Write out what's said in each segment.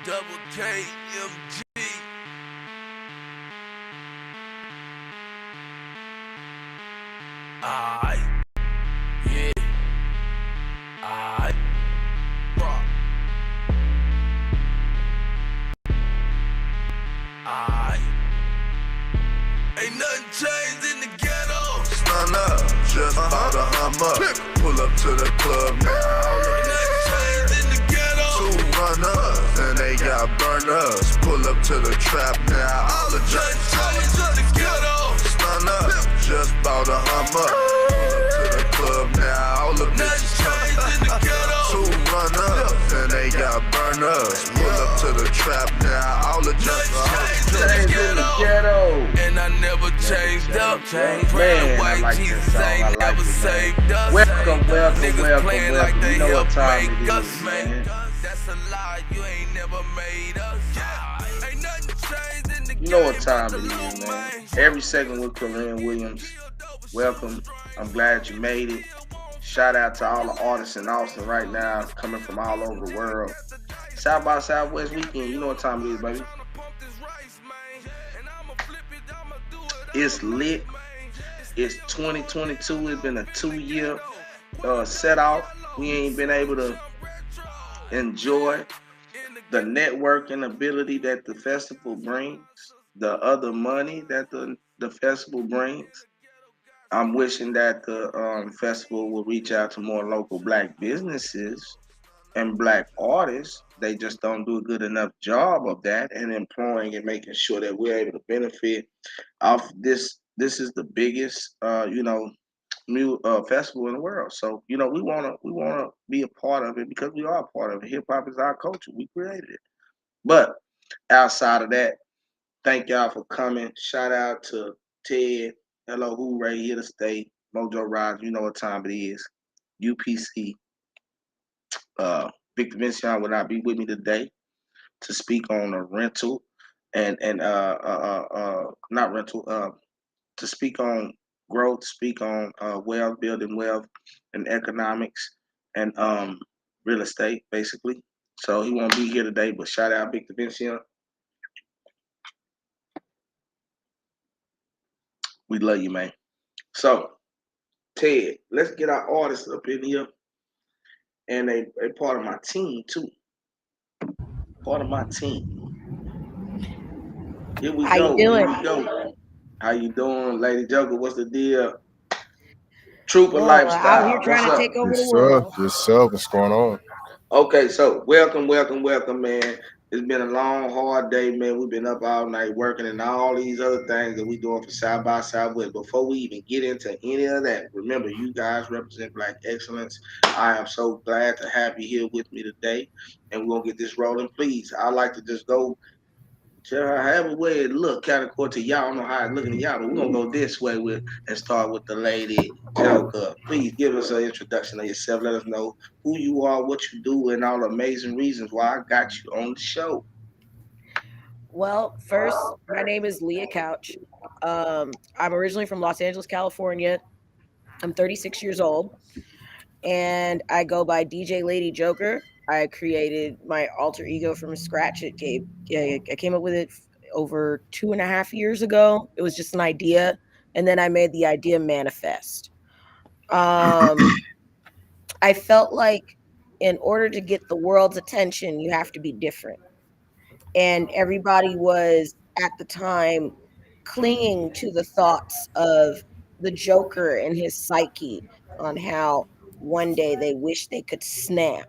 double KMG. Aight, yeah, aight, rock, aight. Ain't nothing changed in the ghetto. Stun up, just bought a Hummer. Pull up to the club now. Ain't nothing changed in the ghetto. Two runners, and they got burners. Pull up to the trap now. All the Nothing changed in the ghetto. stun up, just bought a Hummer. Pull up to the club now. All the Nothing bitches changed in the ghetto. two runners, and they got burners. Pull up to the trap now. All the Nothing changed in the ghetto. And I never changed up. Praying to white Jesus ain't never saved us. Welcome. Niggas playing like they You know helped what time make it us, is, man. man. That's a lie. You ain't never made us. Ain't nothing changed in the You know what game time but it the is, low, man. Every second with Cluren Williams. Welcome. I'm glad you made it. Shout out to all the artists in Austin right now, coming from all over the world. South by Southwest weekend. You know what time it is, baby. It's lit. It's 2022. It's been a 2-year set off. We ain't been able to enjoy the networking ability that the festival brings, the other money that the festival brings. I'm wishing that the festival will reach out to more local Black businesses and Black artists. They just don't do a good enough job of that and employing and making sure that we're able to benefit off this. This is the biggest, festival in the world. So we wanna be a part of it because we are a part of it. Hip hop is our culture. We created it. But outside of that, thank y'all for coming. Shout out to Ted. Hello, Hooray, here to stay. Mojo Rise, you know what time it is. UPC. Victor Vinziant will not be with me today to speak on a rental and not rental. To speak on growth, speak on wealth, building wealth, and economics, and real estate, basically. So he won't be here today, but shout out Victor Vinziant. We love you, man. So, Ted, let's get our artists up in here. And they part of my team, too. Part of my team. Here we How go. you doing? Here we go. How you doing, Lady Joker? What's the deal? Trooper Out Lifestyle. here trying What's to up? take over Yes, the sir. world. Yes, sir. What's going on? Okay, so welcome, man. It's been a long, hard day, man. We've been up all night working and all these other things that we doing for South by Southwest. Before we even get into any of that, remember, you guys represent Black excellence. I am so glad to have you here with me today, and we're gonna get this rolling. Please, I like to just go. However way it look, kind of to y'all. I don't know how it's looking to y'all, but we're gonna go this way and start with the Lady Joker. Please give us an introduction of yourself. Let us know who you are, what you do, and all the amazing reasons why I got you on the show. Well, first, my name is Leia Couch. I'm originally from Los Angeles, California. I'm 36 years old, and I go by DJ Lady Joker. I created my alter ego from scratch. I came up with it over 2.5 years ago. It was just an idea, and then I made the idea manifest. Um, I felt like in order to get the world's attention, you have to be different. And everybody was at the time clinging to the thoughts of the Joker and his psyche on how one day they wish they could snap.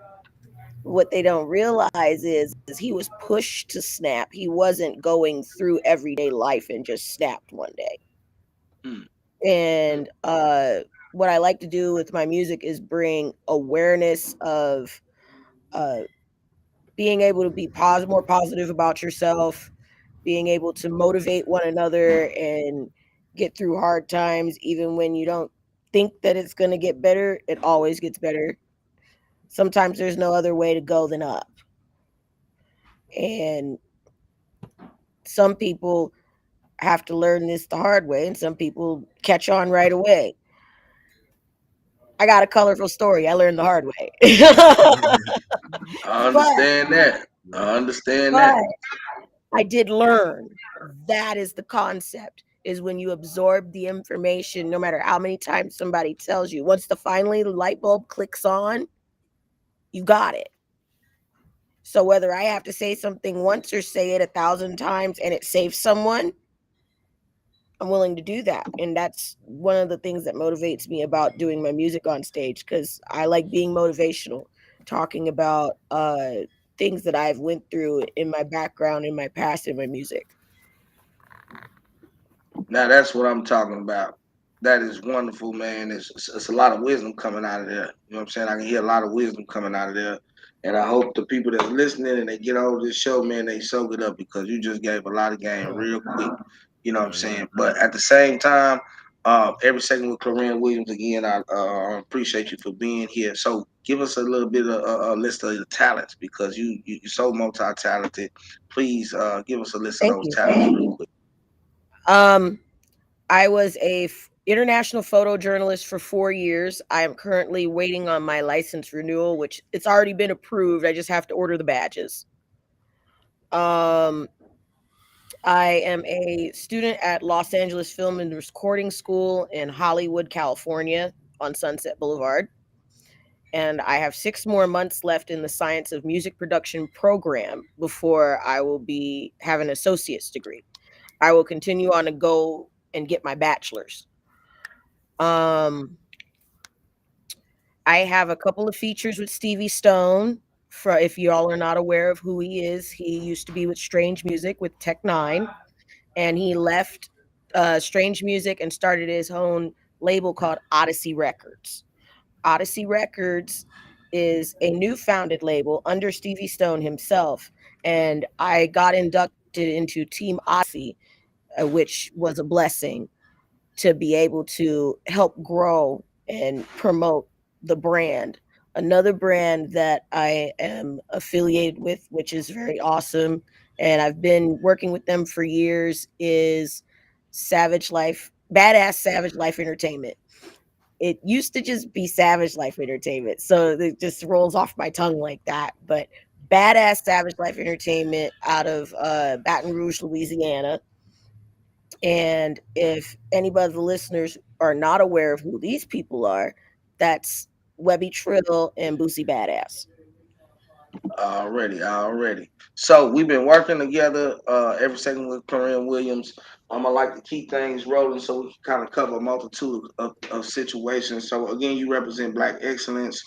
What they don't realize is he was pushed to snap. He wasn't going through everyday life and just snapped one day. Mm. And what I like to do with my music is bring awareness of being able to be more positive about yourself, being able to motivate one another and get through hard times, even when you don't think that it's going to get better, it always gets better. Sometimes there's no other way to go than up. And some people have to learn this the hard way, and some people catch on right away. I got a colorful story. I learned the hard way. I understand that. I understand But that. I did learn that is the concept, is when you absorb the information, no matter how many times somebody tells you, once finally the light bulb clicks on, you got it. So whether I have to say something once or say it 1,000 times and it saves someone, I'm willing to do that. And that's one of the things that motivates me about doing my music on stage, because I like being motivational, talking about things that I've went through in my background, in my past, in my music. Now that's what I'm talking about. That is wonderful, man. It's a lot of wisdom coming out of there. You know what I'm saying? I can hear a lot of wisdom coming out of there. And I hope the people that's listening and they get over this show, man, they soak it up, because you just gave a lot of game real quick. You know what I'm saying? But at the same time, every second with Cluren Williams, again, I appreciate you for being here. So give us a little bit of a list of your talents, because you're so multi-talented. Please give us a list of Thank those you. talents real quick. I was a international photojournalist for 4 years. I am currently waiting on my license renewal, which it's already been approved. I just have to order the badges. I am a student at Los Angeles Film and Recording School in Hollywood, California, on Sunset Boulevard. And I have 6 more months left in the Science of Music Production program before I will have an associate's degree. I will continue on to go and get my bachelor's. I have a couple of features with Stevie Stone. If y'all are not aware of who he is, he used to be with Strange Music with Tech Nine, and he left Strange Music and started his own label called Odyssey Records. Odyssey Records is a new founded label under Stevie Stone himself, and I got inducted into Team Odyssey, which was a blessing to be able to help grow and promote the brand. Another brand that I am affiliated with, which is very awesome, and I've been working with them for years, is Badass Savage Life Entertainment. It used to just be Savage Life Entertainment, so it just rolls off my tongue like that. But Badass Savage Life Entertainment out of Baton Rouge, Louisiana. And if anybody of the listeners are not aware of who these people are, that's Webby Trill and Boosie Badass. Already. So we've been working together every second with Cluren Williams. I like to keep things rolling so we can kind of cover a multitude of situations. So again, you represent Black excellence.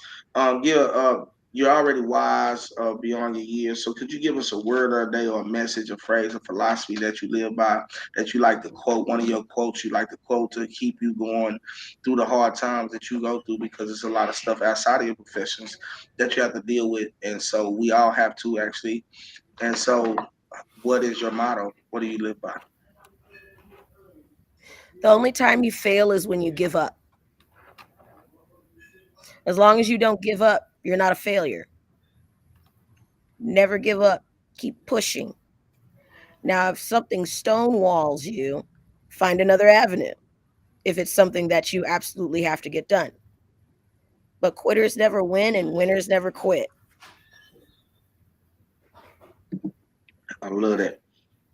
You're already wise beyond your years. So could you give us a word of the day or a message, a phrase, a philosophy that you live by, that you like to quote, one of your quotes you like to quote to keep you going through the hard times that you go through, because it's a lot of stuff outside of your professions that you have to deal with. And so we all have to, actually. And so what is your motto? What do you live by? The only time you fail is when you give up. As long as you don't give up, you're not a failure. Never give up. Keep pushing. Now, if something stonewalls you, find another avenue, if it's something that you absolutely have to get done. But quitters never win and winners never quit. I love that.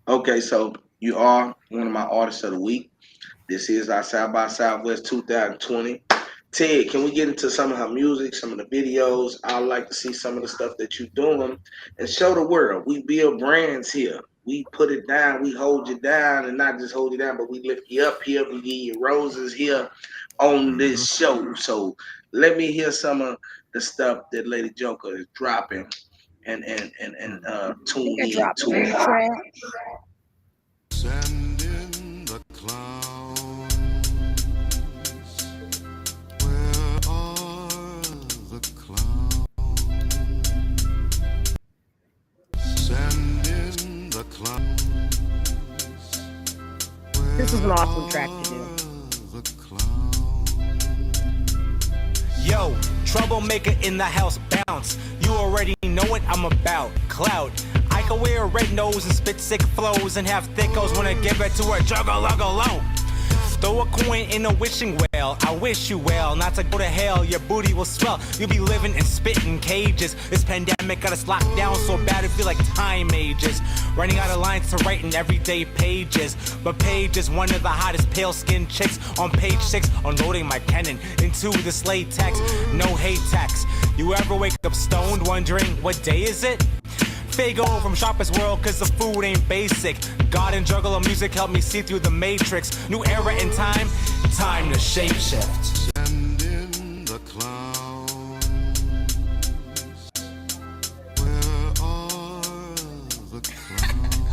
Okay, so you are one of my artists of the week. This is our South by Southwest 2020. Ted, can we get into some of her music, some of the videos? I'd like to see some of the stuff that you're doing and show the world. We build brands here. We put it down. We hold you down, and not just hold you down, but we lift you up here. We give you roses here on this show. So let me hear some of the stuff that Lady Joker is dropping and tune in to it. Send in the clouds. Where are the clouds? Send in the clouds. This is an awesome track to do. Yo, troublemaker in the house, bounce. You already know what I'm about. Clout. I can wear a red nose and spit sick flows and have thickos when I give it to a juggalo. Just throw a coin in a wishing well. I wish you well, not to go to hell. Your booty will swell. You'll be living in spitting cages. This pandemic got us locked down so bad it feel like time ages. Running out of lines to write in everyday pages. But Paige is one of the hottest pale-skinned chicks. On page 6, unloading my cannon into this latex. No hate tax. You ever wake up stoned wondering what day is it? Fago from Sharpest World, cause the food ain't basic. God and juggle of music help me see through the matrix. New era in time, time to shapeshift. And in the clouds, where are the clouds?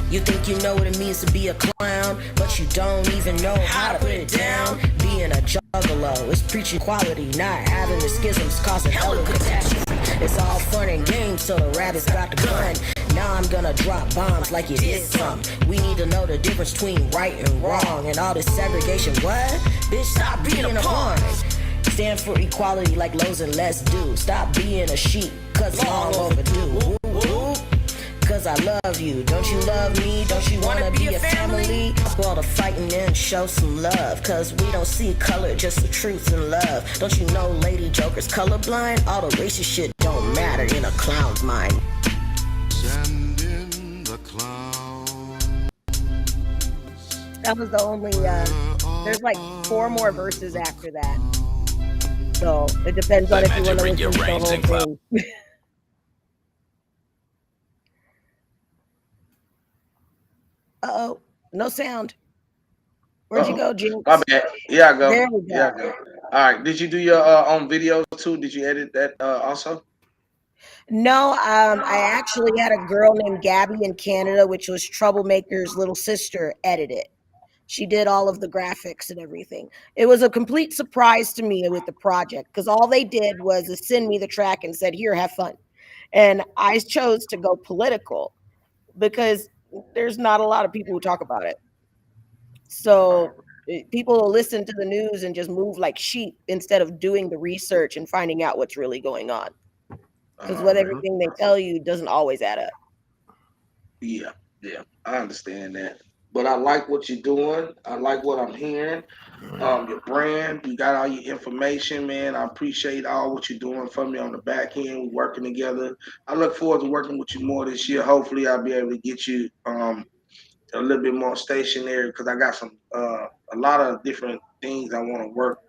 You think you know what it means to be a clown, but you don't even know how to put it down. Being a juggalo is preaching quality, not having the schisms causing hella catastrophe. It's all fun and games till the rabbits got the gun. Now I'm gonna drop bombs like you did something. We need to know the difference between right and wrong, and all this segregation. What? Bitch, stop being a pawn. Stand for equality like Lowe's and Let's Do. Stop being a sheep, cause long overdue. Cause I love you. Don't you love me? Don't you wanna be a family? Stop all the fighting and show some love. Cause we don't see color, just the truth and love. Don't you know Lady Joker's colorblind? All the racist shit don't matter in a clown's mind. And in the clouds. That was the only, there's like 4 more verses after that. So it depends on if you want to listen to the whole thing. Uh-oh, no sound. Where'd you go, Jinx? My bad. Yeah, I go. There we go. Yeah, I go. All right. Did you do your own videos too? Did you edit that also? No, I actually had a girl named Gabby in Canada, which was Troublemaker's little sister, edit it. She did all of the graphics and everything. It was a complete surprise to me with the project because all they did was send me the track and said, here, have fun. And I chose to go political because there's not a lot of people who talk about it. So people will listen to the news and just move like sheep instead of doing the research and finding out what's really going on. Because what everything they tell you doesn't always add up. Yeah, I understand that. But I like what you're doing. I like what I'm hearing. Your brand, you got all your information, man. I appreciate all what you're doing for me on the back end. We're working together. I look forward to working with you more this year. Hopefully, I'll be able to get you a little bit more stationary because I got some a lot of different things I want to work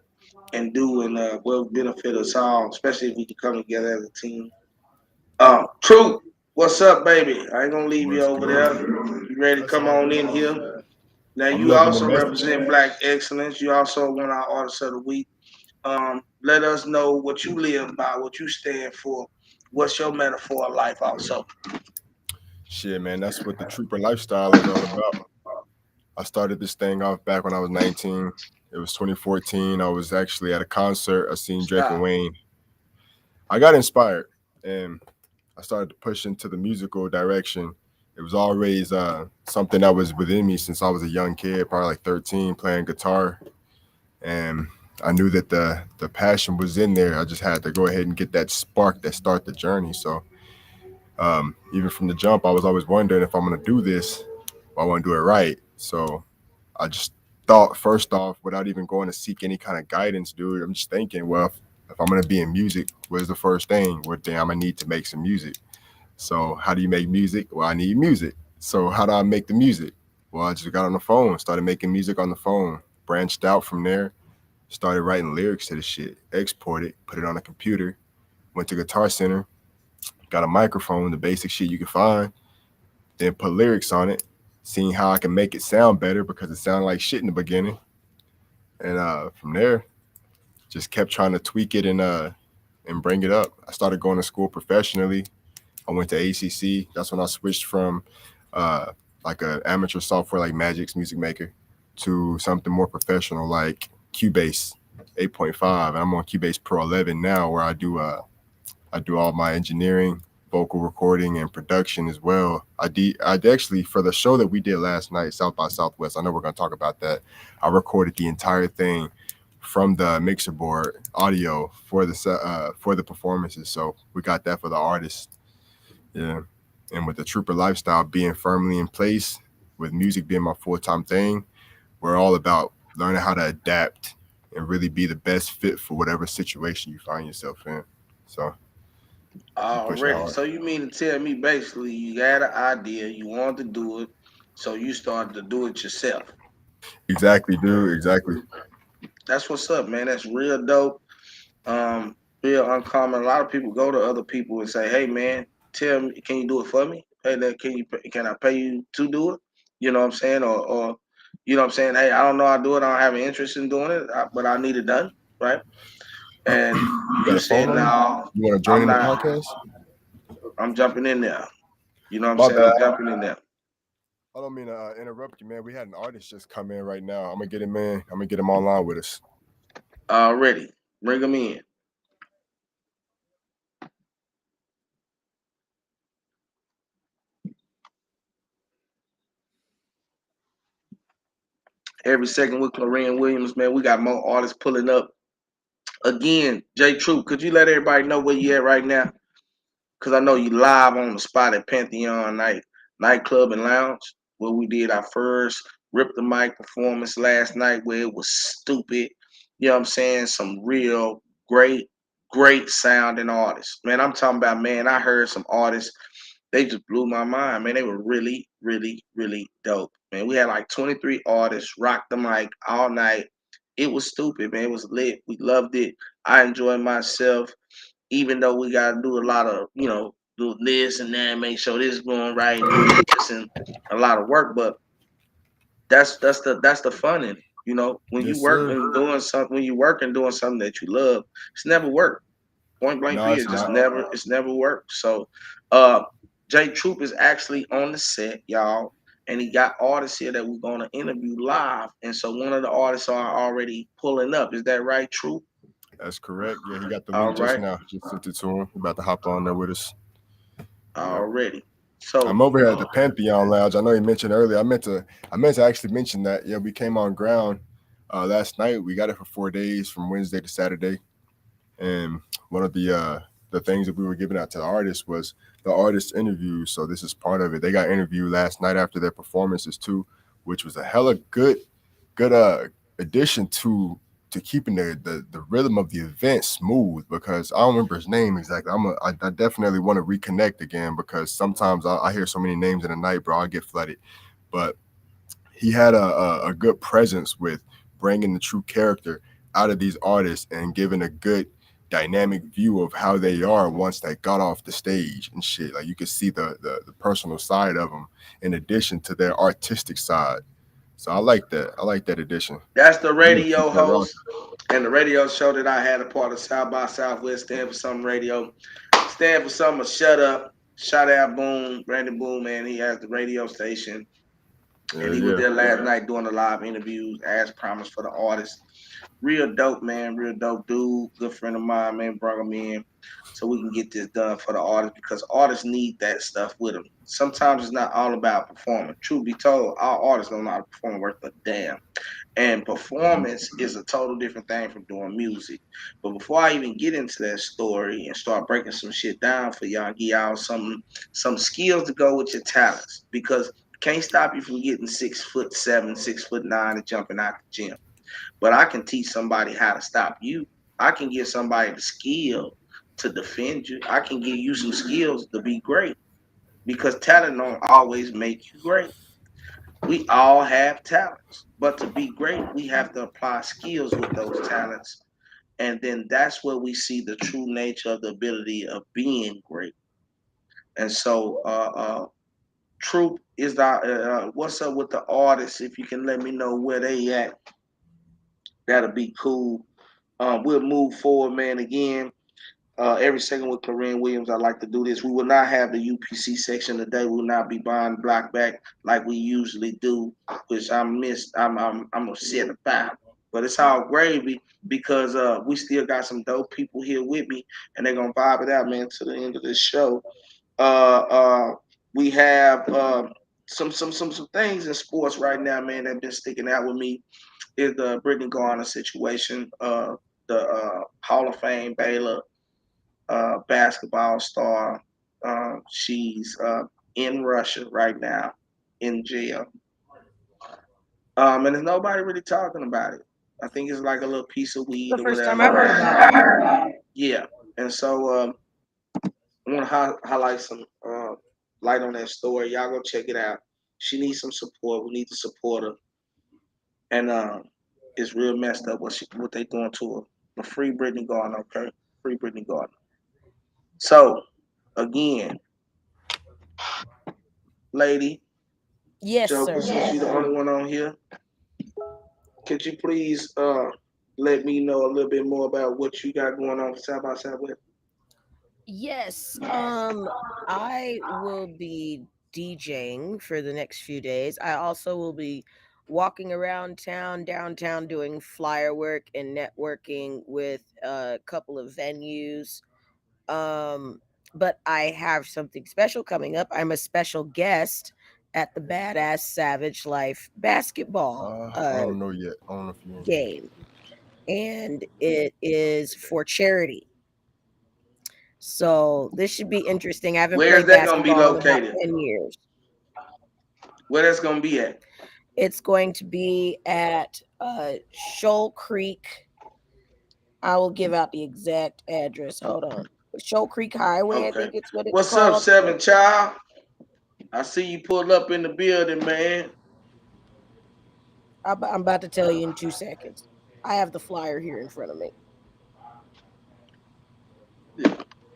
and do and will benefit us all, especially if we can come together as a team. Truth, what's up, baby? I ain't gonna leave you over there. You ready to come on in here? Now, you also represent Black Excellence. You also won our Artist of the Week. Let us know what you live by, what you stand for. What's your metaphor of life also? Shit, man, that's what the trooper lifestyle is all about. I started this thing off back when I was 19. It was 2014. I was actually at a concert. I seen Drake and Wayne. I got inspired, and I started to push into the musical direction. It was always something that was within me since I was a young kid, probably like 13, playing guitar. And I knew that the passion was in there. I just had to go ahead and get that spark that start the journey. So even from the jump, I was always wondering if I'm going to do this, I want to do it right. So I just thought, first off, without even going to seek any kind of guidance, dude, I'm just thinking, well, if I'm going to be in music, what's the first thing? Well, damn, I need to make some music. So how do you make music? Well, I need music. So how do I make the music? Well, I just got on the phone, started making music on the phone, branched out from there, started writing lyrics to the shit, exported, put it on a computer, went to Guitar Center, got a microphone, the basic shit you can find, then put lyrics on it, seeing how I can make it sound better because it sounded like shit in the beginning. And from there, just kept trying to tweak it and bring it up. I started going to school professionally. I went to ACC. That's when I switched from like an amateur software like Magic's Music Maker to something more professional like Cubase 8.5. And I'm on Cubase Pro 11 now, where I do all my engineering, vocal recording, and production as well. I actually, for the show that we did last night, South by Southwest, I know we're going to talk about that. I recorded the entire thing from the mixer board audio for the performances. So we got that for the artists. Yeah. And with the trooper lifestyle being firmly in place, with music being my full-time thing, we're all about learning how to adapt and really be the best fit for whatever situation you find yourself in. So we push that Already. hard. So you mean to tell me basically you had an idea, you wanted to do it, so you started to do it yourself. Exactly, dude. Exactly. That's what's up, man. That's real dope. Um, Real uncommon. A lot of people go to other people and say, "Hey, man, tell me, can you do it for me? Hey, can I pay you to do it? You know what I'm saying? Or you know what I'm saying? Hey, I don't know how to do it. I don't have an interest in doing it, but I need it done, right?" And You got you a phone said, on you? "No, You want to join I'm in the not. podcast? I'm jumping in there." You know what I'm My saying? bad. I'm jumping in there. I don't mean to interrupt you, man. We had an artist just come in right now. I'm gonna get him in. I'm gonna get him online with us. Already, bring them in. Every second with Cluren Williams, man. We got more artists pulling up. Again, J Troop, could you let everybody know where you at right now? Because I know you live on the spot at Pantheon Nightclub and Lounge, where we did our first Rip the Mic performance last night, where it was stupid. You know what I'm saying? Some real great sounding artists. Man, I'm talking about, man, I heard some artists, they just blew my mind, man. They were really dope. Man, we had like 23 artists, rock the mic all night. It was stupid, man. It was lit. We loved it. I enjoyed myself, even though we got to do a lot of, do this and that, make sure this is going right and do this and a lot of work. But that's the fun in it. You know, when you Yes, work sir. and doing something, when you work and doing something that you love, it's never work. Point blank No, period, it's just not. never, it's never worked. So, uh, Jay Troop is actually on the set, y'all, and he got artists here that we're gonna interview live. And so one of the artists are already pulling up. Is that right, Troop? That's correct. Yeah, he got the All link just right, now. Just sent it to him. He about to hop on there with us. Yeah. already. So, I'm over here at the Pantheon Lounge. I know you mentioned earlier. I meant to actually mention that. Yeah, we came on ground last night. We got it for 4 days from Wednesday to Saturday. And one of the things that we were giving out to the artists was the artist interviews. So this is part of it. They got interviewed last night after their performances too, which was a hella good addition to keeping the rhythm of the event smooth, because I don't remember his name exactly. I definitely want to reconnect again, because sometimes I hear so many names in the night, bro. I get flooded. But he had a good presence with bringing the true character out of these artists and giving a good dynamic view of how they are once they got off the stage and shit. Like you could see the personal side of them in addition to their artistic side. So I like that. I like that addition. that's the I'm gonna keep radio that rock. host and the radio show that I had a part of South by Southwest, stand for something radio. Stand for something, shut up. Shout out Boom, Brandon Boom, man. He has the radio station. Yeah, And he was yeah. there last night doing the live interviews as promised for the artists. Real dope, man. Real dope dude. Good friend of mine, man. Brought him in so we can get this done for the artists, because artists need that stuff with them. Sometimes it's not all about performing. Truth be told, our artists don't know how to perform worth a damn. And performance is a total different thing from doing music. But before I even get into that story and start breaking some shit down for y'all, give y'all some skills to go with your talents, because can't stop you from getting 6'7", 6'9", and jumping out the gym. But I can teach somebody how to stop you. I can give somebody the skill to defend you. I can give you some skills to be great, because talent don't always make you great. We all have talents, but to be great, we have to apply skills with those talents. And then that's where we see the true nature of the ability of being great. And so, Troop is what's up with the artists? If you can let me know where they at, that'll be cool. We'll move forward, man. Again, every second with Corinne Williams, I like to do this. We will not have the UPC section today. We will not be buying block back like we usually do, which I'm upset about. But it's all gravy, because we still got some dope people here with me, and they're gonna vibe it out, man, to the end of this show. Uh, uh, we have some things in sports right now, man, that have been sticking out with me. Is the Brittany Garner situation, the Hall of Fame Baylor basketball star. She's in Russia right now, in jail. And there's nobody really talking about it. I think it's like a little piece of weed The or first time whatever. I've heard about it. Yeah, and so I want to highlight some light on that story. Y'all go check it out. She needs some support. We need to support her, and it's real messed up what they doing to her. But free Brittany Gardner, okay? Free Brittany Gardner. So again, lady, Yes, Joker, sir. since you're the only one on here, could you please let me know a little bit more about what you got going on South by Southwest? Yes. I will be DJing for the next few days. I also will be walking around downtown, doing flyer work and networking with a couple of venues. Um, but I have something special coming up. I'm a special guest at the Badass Savage Life basketball I don't know yet. I don't know if you game, and it is for charity. So this should be interesting. I haven't Where's played that gonna be basketball in about located? 10 years. Where that's gonna be at? It's going to be at Shoal Creek. I will give out the exact address. Hold on. Shoal Creek Highway, I Okay. think it's what it's What's up, called. Seven Child? I see you pulled up in the building, man. I'm about to tell you in 2 seconds. I have the flyer here in front of me.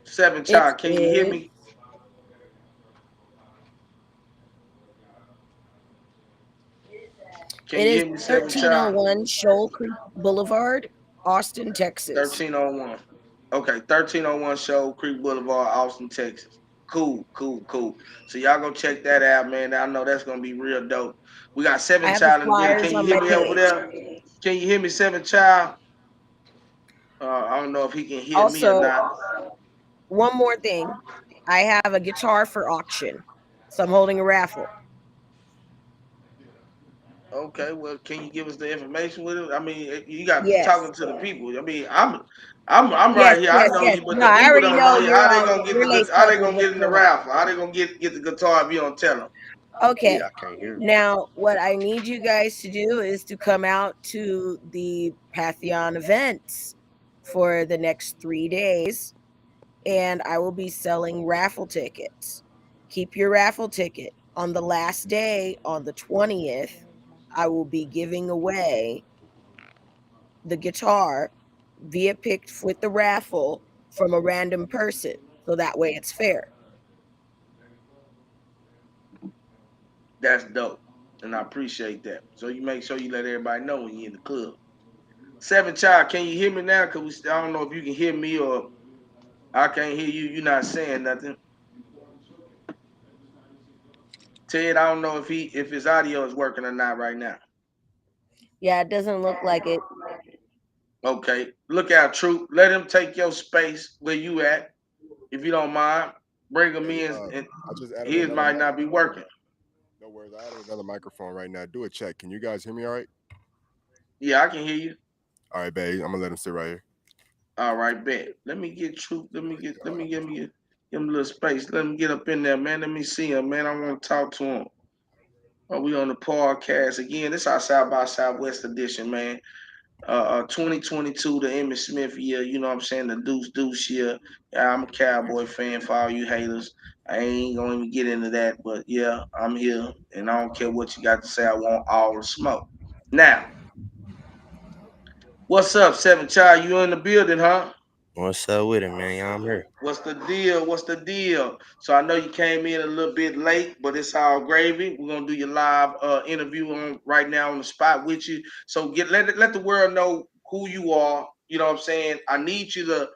Seven It Child, can you hear is me? Can it you is hear me, Seven Child? 1301 Shoal Creek Boulevard, Austin, Texas. 1301. Okay, 1301 Show Creek Boulevard, Austin, Texas. Cool. So y'all go check that out, man. I know that's gonna be real dope. We got I Seven have the Child in the building. flyers Can you on hear my me over page. there? Can you hear me, Seven Child? I don't know if he can hear me or Also, not. one more thing. I have a guitar for auction. So I'm holding a raffle. Okay, well, can you give us the information with it? I mean, you got to be Yes. talking to the people. I mean, I'm Yes, right here. I yes, know yes. you, but No, the I people already don't know know you. How they you're gonna get you're laced How up they with gonna what's get in the going on. raffle? How they gonna get the guitar if you don't tell them? Okay. Yeah, I can't hear you. Now, what I need you guys to do is to come out to the Pantheon events for the next 3 days, and I will be selling raffle tickets. Keep your raffle ticket. On the last day, on the 20th, I will be giving away the guitar via picked with the raffle from a random person. So that way it's fair. That's dope, and I appreciate that. So you make sure you let everybody know when you're in the club. Seven Child, can you hear me now? Cause I don't know if you can hear me or I can't hear you. You're not saying nothing. Ted, I don't know if his audio is working or not right now. Yeah, it doesn't look like it. Okay, look out, Troop. Let him take your space where you at, if you don't mind. Bring him in, and I just added his another might not be microphone. working. No worries. I added another microphone right now. Do a check. Can you guys hear me all right? Yeah, I can hear you. All right, babe. I'm gonna let him sit right here. All right, bet. Let me get Troop. Let me give him a little space. Let him get up in there, man. Let me see him, man. I want to talk to him. We on the podcast again. This our South by Southwest edition, man. 2022, the Emmitt Smith year. You know what I'm saying? The Deuce year. Yeah, I'm a Cowboy fan for all you haters. I ain't gonna even get into that, but yeah, I'm here, and I don't care what you got to say. I want all the smoke. Now, what's up, Seven Child? You in the building, huh? What's up with it, man? Y'all, I'm here. What's the deal? What's the deal? So I know you came in a little bit late, but it's all gravy. We're gonna do your live interview on right now on the spot with you. So let the world know who you are. You know what I'm saying? I need you to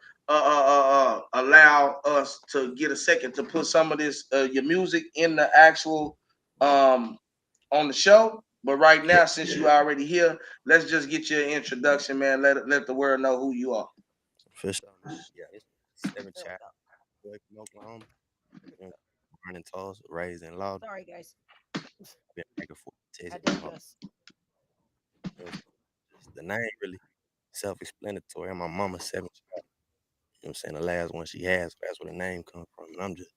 allow us to get a second to put some of this your music in the actual on the show. But right now, since you already here, let's just get your introduction, man. Let the world know who you are. For sure. Yeah, it's 7 child boy from Oklahoma. Born in Tulsa, raised in Law. Sorry, guys. Been back and forth to I Texas. digress. The name really self-explanatory. And my mama's 7 child. You know what I'm saying? The last one she has, so that's where the name comes from. And I'm just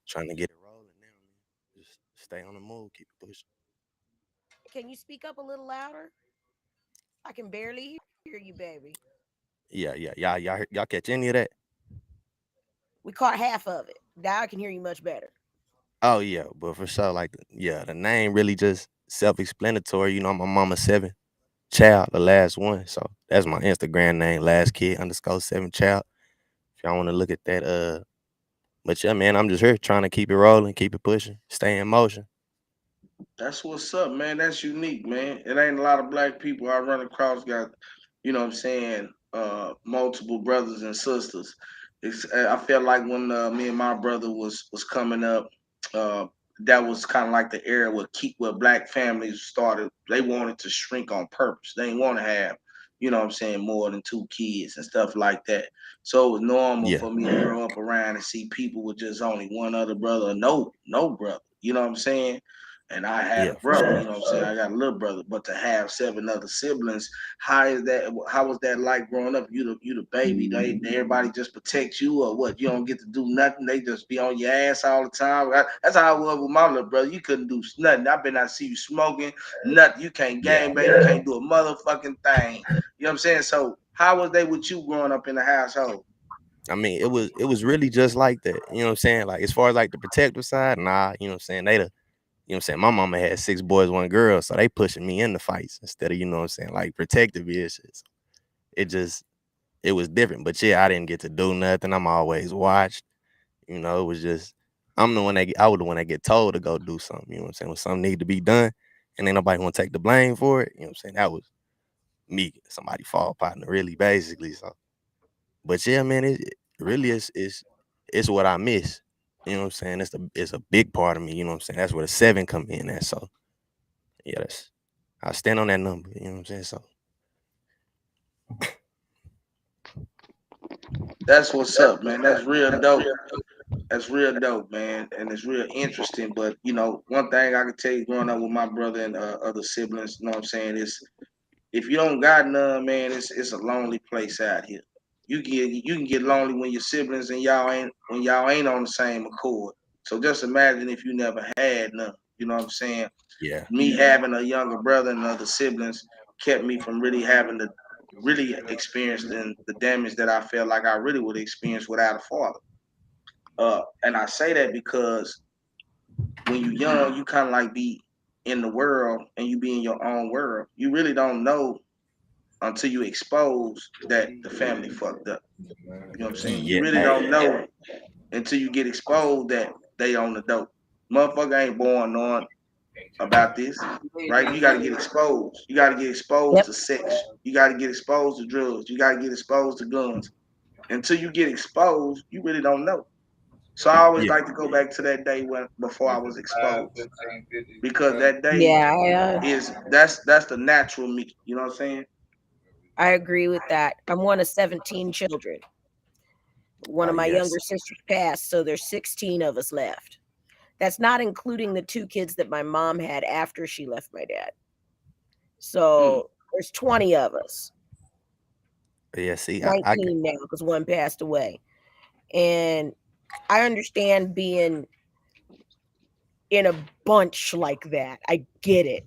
trying to get it rolling now, man. Just stay on the move, keep it pushing. Can you speak up a little louder? I can barely hear you, baby. Yeah, yeah, y'all catch any of that? We caught half of it. Now I can hear you much better. Oh yeah, but for sure, like yeah, the name really just self-explanatory. You know, my mama's seven child, the last one. So that's my Instagram name, last kid underscore seven child. If y'all want to look at that, but yeah, man, I'm just here trying to keep it rolling, keep it pushing, stay in motion. That's what's up, man. That's unique, man. It ain't a lot of black people I run across got, you know what I'm saying, multiple brothers and sisters. I felt like when me and my brother was coming up, uh, that was kind of like the era where black families started. They wanted to shrink on purpose. They didn't want to have, you know what I'm saying, more than two kids and stuff like that. So it was normal Yeah, for me to grow up around and see people with just only one other brother, or no brother. You know what I'm saying? And I had a yeah, for brother, sure. you know what I'm saying? I got a little brother, but to have seven other siblings, how is that? How was that like growing up? You the baby. Everybody just protect you, or what? You don't get to do nothing. They just be on your ass all the time. That's how I was with my little brother. You couldn't do nothing. I been not see you smoking, nothing. You can't Yeah, game, baby. You can't do a motherfucking thing. You know what I'm saying? So how was they with you growing up in the household? I mean, it was really just like that. You know what I'm saying? Like as far as like the protective side, nah. You know what I'm saying? You know what I'm saying? My mama had six boys, one girl, so they pushing me in the fights instead of, you know what I'm saying, like protective issues. It just it was different. But yeah, I didn't get to do nothing. I'm always watched. You know, it was just I was the one that get told to go do something. You know what I'm saying? When something need to be done, and then nobody want to take the blame for it. You know what I'm saying? That was me, somebody fall partner, really, basically. So, but yeah, man, it really is it's what I miss. You know what I'm saying? It's a big part of me. You know what I'm saying? That's where the seven come in at. So yeah, I stand on that number. You know what I'm saying? So That's what's up, man. That's real dope. That's real dope, man, and it's real interesting. But you know, one thing I can tell you, growing up with my brother and other siblings, you know what I'm saying, is if you don't got none, man, it's a lonely place out here. You can get lonely when your siblings and y'all ain't on the same accord. So just imagine if you never had none. You know what I'm saying? yeah, Me having a younger brother and other siblings kept me from really having to really experience the damage that I felt like I really would experience without a father. And I say that because when you're young, you kind of like be in the world and you be in your own world. You really don't know until you expose that the family fucked up. You know what I'm saying? You yeah, really don't know until you get exposed that they on the dope. Motherfucker ain't born knowing about this, right? You got to get exposed. You got to get exposed Yep. to sex. You got to get exposed to drugs. You got to get exposed to guns. Until you get exposed, you really don't know. So I always yeah, like to go back to that day when before I was exposed, because that day Yeah, is that's the natural me. You know what I'm saying? I agree with that. I'm one of 17 children. One of my yes, younger sisters passed, so there's 16 of us left. That's not including the two kids that my mom had after she left my dad. Hmm. So there's 20 of us. yeah. See, I 19 now because one passed away. And I understand being in a bunch like that. I get it.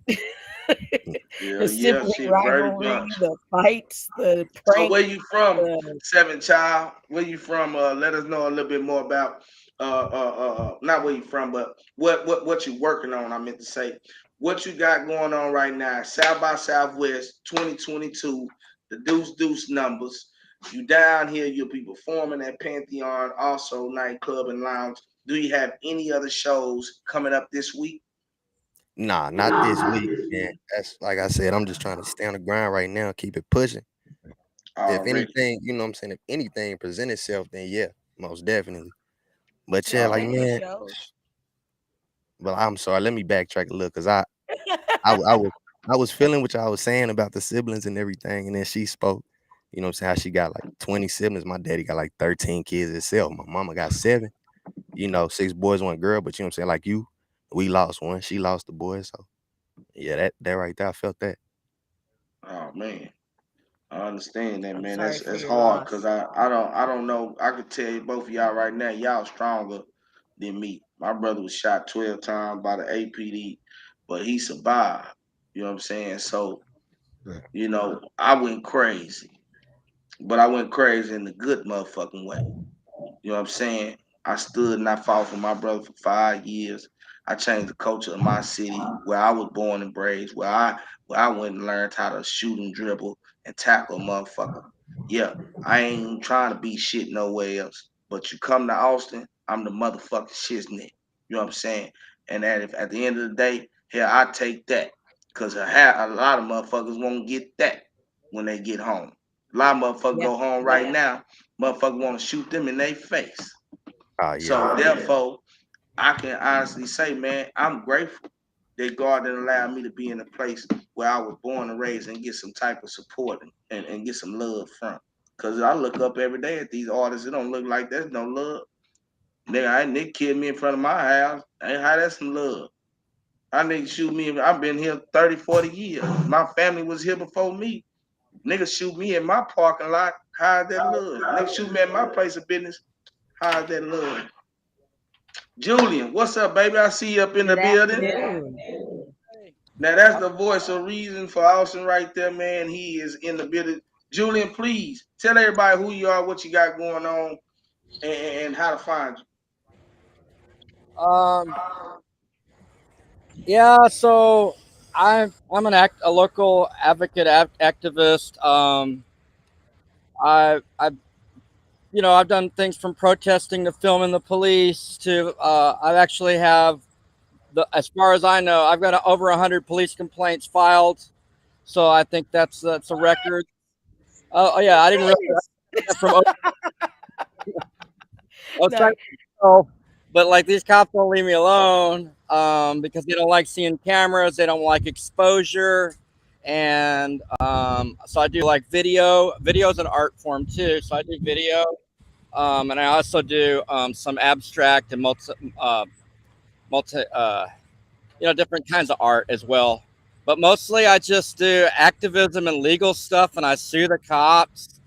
Yeah, The yeah, sibling shit, Brady rivalry, Bunch. the fights, the So prank. where you from, The, Seven Child? Where you from? Let us know a little bit more about not where you from, but what you working on. I meant to say what you got going on right now. South by Southwest 2022, the Deuce Deuce numbers. You down here, you'll be performing at Pantheon, also nightclub and lounge. Do you have any other shows coming up this week? Nah, not this week, man. That's like I said, I'm just trying to stay on the grind right now, keep it pushing. If Already. anything, you know what I'm saying, if anything present itself, then yeah, most definitely. But yeah, like speaking of man, shows, well, I'm sorry, let me backtrack a little because I was I was feeling what y'all was saying about the siblings and everything, and then she spoke, you know what I'm saying, how she got like 20 siblings. My daddy got like 13 kids himself. My mama got seven, you know, six boys, one girl, but you know what I'm saying, like you, we lost one, she lost the boy. So yeah, that right there, I felt that. Oh man. I understand that, I'm man. sorry for That's your hard because loss. I don't know. I could tell you both of y'all right now, y'all stronger than me. My brother was shot 12 times by the APD, but he survived. You know what I'm saying? So, you know, I went crazy. But I went crazy in the good motherfucking way. You know what I'm saying? I stood and I fought for my brother for 5 years. I changed the culture of my city where I was born and raised, where I went and learned how to shoot and dribble and tackle a motherfucker. Yeah, I ain't trying to be shit nowhere else. But you come to Austin, I'm the motherfucking shiznit. You know what I'm saying? And that if at the end of the day, here I take that. Cause a lot of motherfuckers won't get that when they get home. A lot of motherfuckers go home right now. Motherfuckers want to shoot them in their face. Oh So yeah. therefore, I can honestly say, man, I'm grateful that God didn't allow me to be in a place where I was born and raised and get some type of support and get some love from. Cause I look up every day at these artists. It don't look like there's no love. They killed me in front of my house. Ain't how that's some love. I niggas shoot me. I've been here 30, 40 years. My family was here before me. Niggas shoot me in my parking lot. How's that love? Niggas shoot me at my place of business. How's that love? Julian, what's up, baby? I see you up in the Good building. afternoon. Now that's the voice of reason for Austin right there, man. He is in the building. Julian, please tell everybody who you are, what you got going on, and how to find you. Yeah, so I'm a local advocate activist. I I've done things from protesting to filming the police to I actually have as far as I know, I've got over 100 police complaints filed. So I think that's a record. Oh yeah, I didn't realize that from Ostrich. But like these cops won't leave me alone because they don't like seeing cameras, they don't like exposure, and so I do like video. Video is an art form too, so I do video, and I also do some abstract and different kinds of art as well. But mostly I just do activism and legal stuff, and I sue the cops.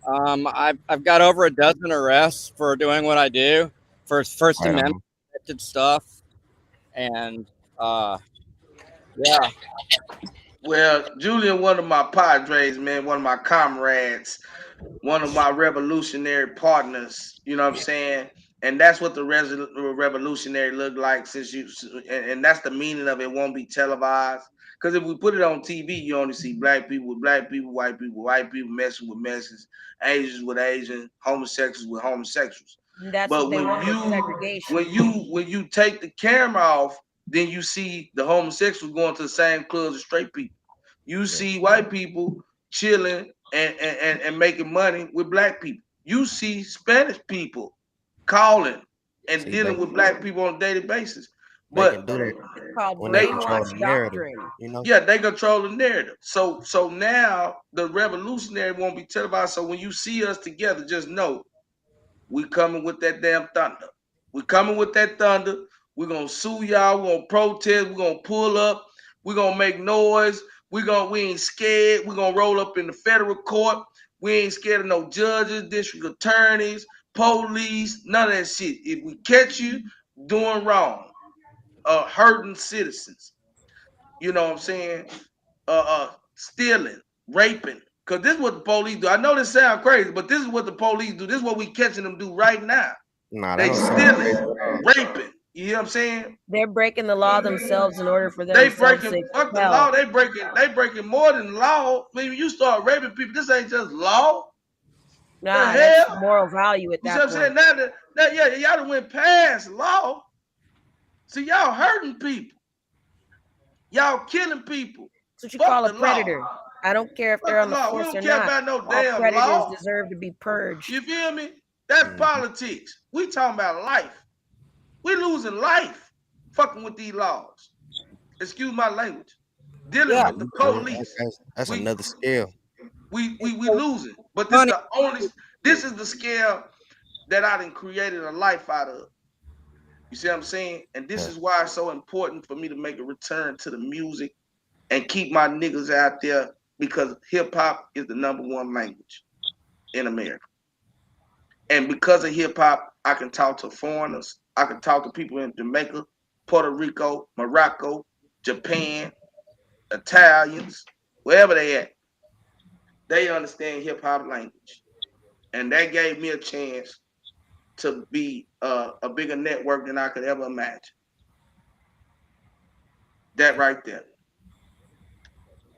I've got over a dozen arrests for doing what I do for First Amendment protected stuff, and yeah. Well, Julian, one of my padres, man, one of my comrades, one of my revolutionary partners. You know what I'm saying? And that's what the revolutionary look like. And that's the meaning of it. Won't be televised. Because if we put it on TV, you only see black people with black people, white people messing with messes, Asians with Asians, homosexuals with homosexuals. That's but what they when want, you segregation. when you take the camera off, then you see the homosexuals going to the same clubs as straight people. You see white people chilling and making money with black people. You see Spanish people calling and dealing with black people on a daily basis. But it's called they control the narrative, yeah, they control the narrative. So now the revolutionary won't be televised. So when you see us together, just know we coming with that damn thunder. We coming with that thunder. We're gonna sue y'all. We're gonna protest. We're gonna pull up. We're gonna make noise. We ain't scared. We're gonna roll up in the federal court. We ain't scared of no judges, district attorneys, police, none of that shit. If we catch you doing wrong, hurting citizens, you know what I'm saying? Stealing, raping. Cause this is what the police do. I know this sounds crazy, but this is what the police do. This is what we catching them do right now. They stealing, raping. You hear what I'm saying? They're breaking the law themselves in order for them. They breaking fuck the law. They breaking more than law. I mean, you start raping people. This ain't just law. Nah, that's moral value at that point. You see what I'm saying? Now, y'all done went past law. See, y'all hurting people. Y'all killing people. That's what you call a predator. Law. I don't care if they're on the force or not. We don't care about no damn predators law. Deserve to be purged. You feel me? That's politics. We talking about life. We losing life fucking with these laws. Excuse my language. Dealing with the police. That's another scale. We losing. But this is the scale that I done created a life out of. You see what I'm saying? And this is why it's so important for me to make a return to the music and keep my niggas out there, because hip hop is the #1 language in America. And because of hip hop, I can talk to foreigners. I can talk to people in Jamaica, Puerto Rico, Morocco, Japan, Italians, wherever they at, they understand hip hop language, and that gave me a chance to be a bigger network than I could ever imagine. That right there.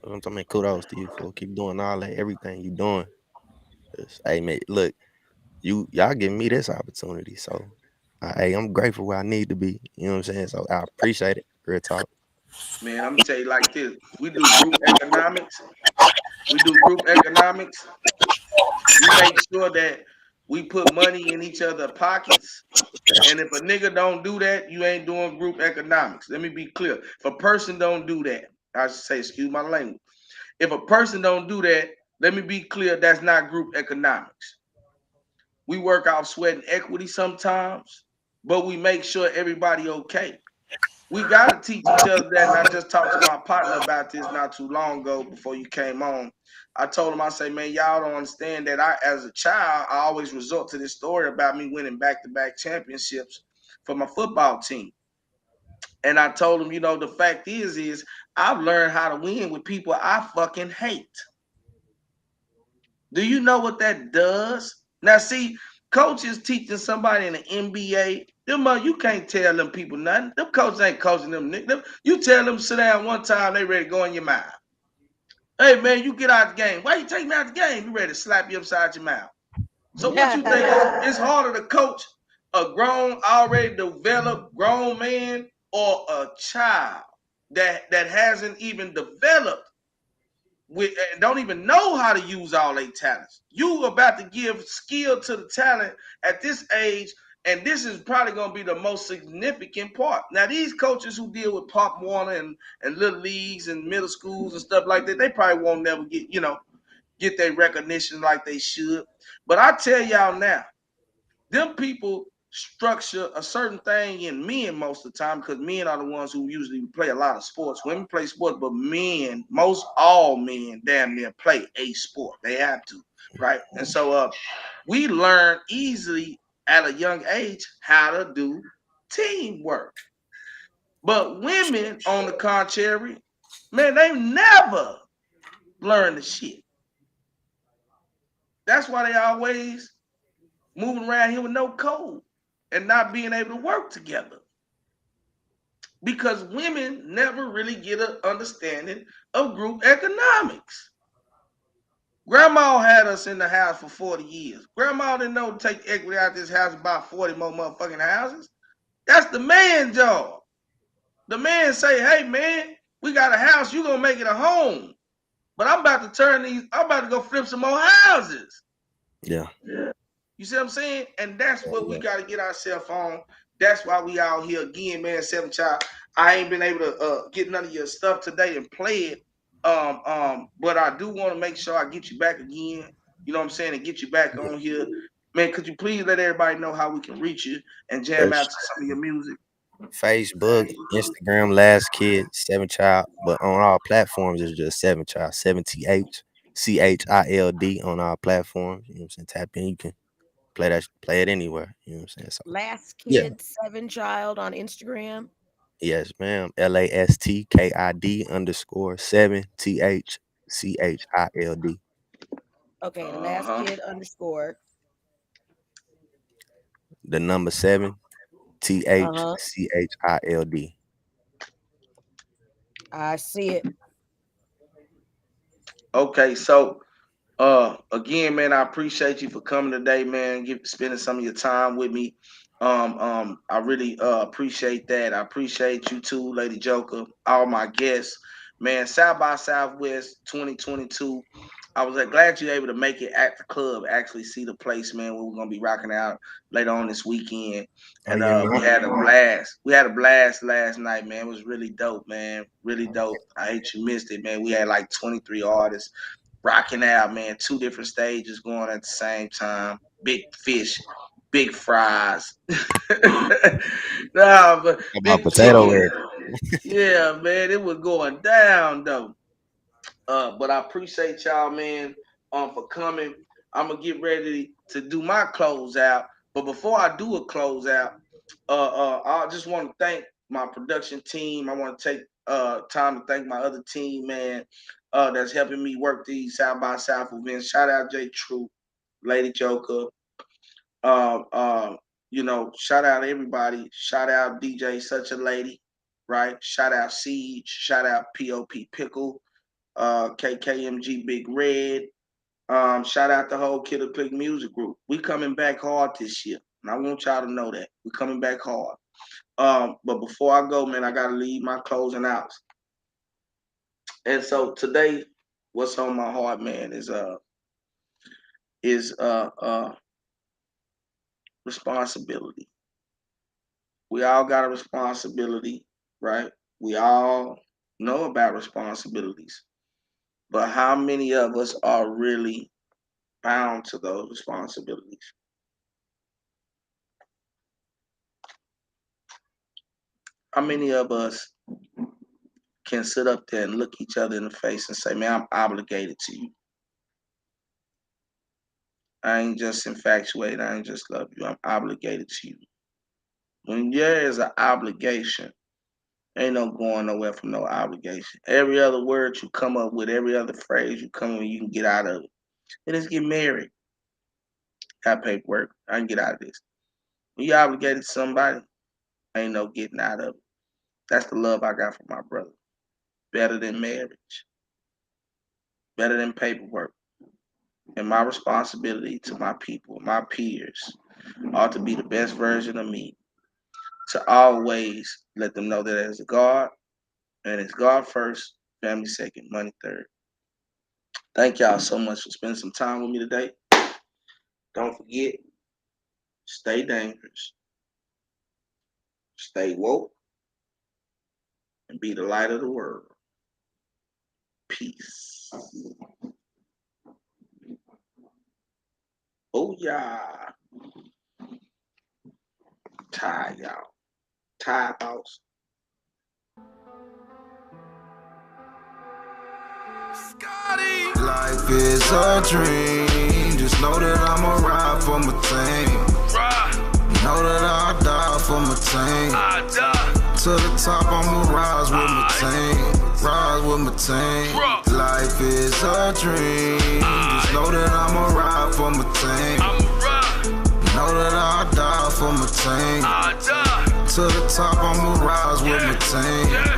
I mean, kudos to you for keep doing all that, everything you doing. Hey, man, look, y'all giving me this opportunity, so hey, I'm grateful where I need to be. You know what I'm saying? So I appreciate it. Real talk. Man, I'm gonna tell you like this: we do group economics. We do group economics. We make sure that we put money in each other's pockets. And if a nigga don't do that, you ain't doing group economics. Let me be clear. If a person don't do that, I should say, excuse my language. If a person don't do that, let me be clear, that's not group economics. We work out sweat and equity sometimes, but we make sure everybody okay. We got to teach each other that. And I just talked to my partner about this not too long ago before you came on. I told him, I say, man, y'all don't understand that I, as a child, I always resort to this story about me winning back-to-back championships for my football team. And I told him, you know, the fact is I've learned how to win with people I fucking hate. Do you know what that does? Now, see, coaches teaching somebody in the NBA, you can't tell them people nothing. Them coaches ain't coaching them. You tell them sit down one time, they ready to go in your mouth. Hey, man, you get out the game. Why you take me out the game? You ready to slap you upside your mouth. So what you think? It's harder to coach a grown, already developed grown man or a child that hasn't even developed don't even know how to use all their talents. You about to give skill to the talent at this age, and this is probably going to be the most significant part. Now, these coaches who deal with Pop Warner and little leagues and middle schools and stuff like that, they probably won't never get their recognition like they should. But I tell y'all now, them people structure a certain thing in men most of the time, because men are the ones who usually play a lot of sports. Women play sports, but men, most all men damn near play a sport. They have to, right? And so we learn easily at a young age how to do teamwork. But women, on the contrary, man, they never learn the shit. That's why they always moving around here with no code and not being able to work together. Because women never really get an understanding of group economics. Grandma had us in the house for 40 years. Grandma didn't know to take equity out of this house and buy 40 more motherfucking houses. That's the man's job. The man say, hey man, we got a house, you gonna make it a home. But I'm about to go flip some more houses. Yeah. You see what I'm saying? And that's what we got to get ourselves on. That's why we out here again, man. 7 Child. I ain't been able to get none of your stuff today and play it. But I do want to make sure I get you back again. You know what I'm saying? And get you back on here. Man, could you please let everybody know how we can reach you and jam out to some of your music? Facebook, Instagram, Last Kid, 7 Child. But on all platforms, it's just 7 Child, 7THCHILD on all platforms. You know what I'm saying? Tap in, you can play it anywhere. You know what I'm saying? So, Last Kid 7 Child on Instagram. Yes, ma'am. LASTKID_7THCHILD. Okay, Last Kid _ the number 7 THCHILD. I see it. Okay, so again, man, I appreciate you for coming today, man. Spending some of your time with me. I really appreciate that. I appreciate you too, Lady Joker, all my guests, man. South by Southwest 2022. I was glad you were able to make it at the club, actually see the place, man, where we're gonna be rocking out later on this weekend. And we had a blast. We had a blast last night, man. It was really dope, man. Really dope. I hate you missed it, man. We had like 23 artists rocking out, man. 2 different stages going at the same time. Big fish, big fries. Nah, but big potato chicken. Yeah, man, it was going down though. But I appreciate y'all, man, for coming. I'm gonna get ready to do my closeout. But before I do a closeout, I just want to thank my production team. I want to take time to thank my other team, man, that's helping me work these South by South events. Shout out J True, Lady Joker. You know, shout out everybody. Shout out DJ Such a Lady, right? Shout out Siege. Shout out POP Pickle, KKMG Big Red. Shout out the whole Killer Click Music Group. We coming back hard this year, and I want y'all to know that we coming back hard. But before I go, man, I gotta leave my closing out. And so today, what's on my heart, man, is responsibility. We all got a responsibility, right? We all know about responsibilities, but how many of us are really bound to those responsibilities? How many of us can sit up there and look each other in the face and say, man, I'm obligated to you. I ain't just infatuated. I ain't just love you. I'm obligated to you. When there is an obligation, ain't no going nowhere from no obligation. Every other word you come up with, every other phrase you come up with, you can get out of it. And let's get married. Got paperwork. I can get out of this. When you obligated to somebody, ain't no getting out of it. That's the love I got from my brother. Better than marriage. Better than paperwork. And my responsibility to my people, my peers, ought to be the best version of me. To always let them know that there's a God, and it's God first, family second, money third. Thank y'all so much for spending some time with me today. Don't forget, stay dangerous, stay woke, and be the light of the world. Peace. Oh, yeah. Tie, y'all. Tie house. Life is a dream. Just know that I'ma ride for my team. Know that I'll die for my team. To the top, I'ma rise with my team. Rise with my team. Life is a dream. Just know that I'ma ride for my team. Know that I'll die for my team. To the top, I'ma rise with my team.